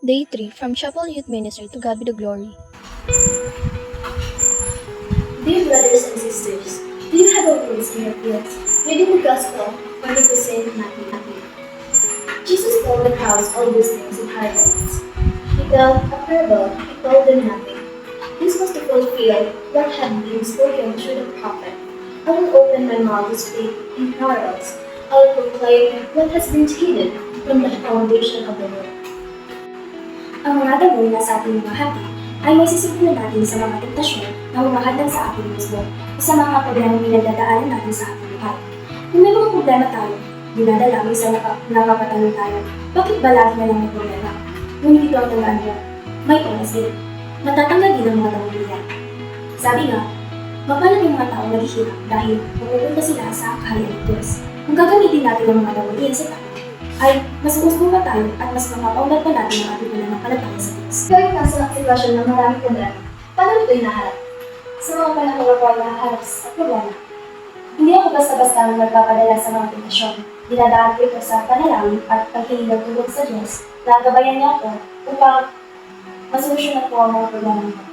Day 3 from Chapel Youth Ministry to God be the glory. Dear brothers and sisters, do you have a voice in your fields, reading the Gospel, according to Saint Matthew? Jesus told the crowds all these things in parables. He told a parable, he told them nothing. This was to fulfill what had been spoken through the prophet. I will open my mouth to speak in parables. I will proclaim what has been hidden from the foundation of the world. Ang mga damo na sa ating mga hati ay may sisipulan natin sa mga tentasyon na humahadang sa ating mismo o sa mga problemang pinagdadaanan natin sa ating buhay. Kung may mga problema tayo, dinadalangin sa napapatanong tayo, bakit ba lagi na lang may problema? Ngunit ito ang tandaan mo, may oras din. Matatanggal din ang mga damong iyan. Sabi nga, mapalad yung mga taong naghihirap dahil mapupunta sila sa kaharian ng Diyos. Kung gagamitin natin ang mga damong iyan sa tama, ay mas uusbong tayo at mas mapapaunlad pa natin ang ating pananampalataya sa Diyos. Ikaw yung nasa sitwasyon ng maraming problema. Paano ito hinaharap? Sa mga panahon ako ay nakaharap sa problema. Hindi ako basta-basta nagpapadala sa mga tentasyon. Dinadaan ko ito sa panalangin at paghiling ng tulong sa Diyos na gabayan niya ako upang masolusyonan ko ang mga problema ko.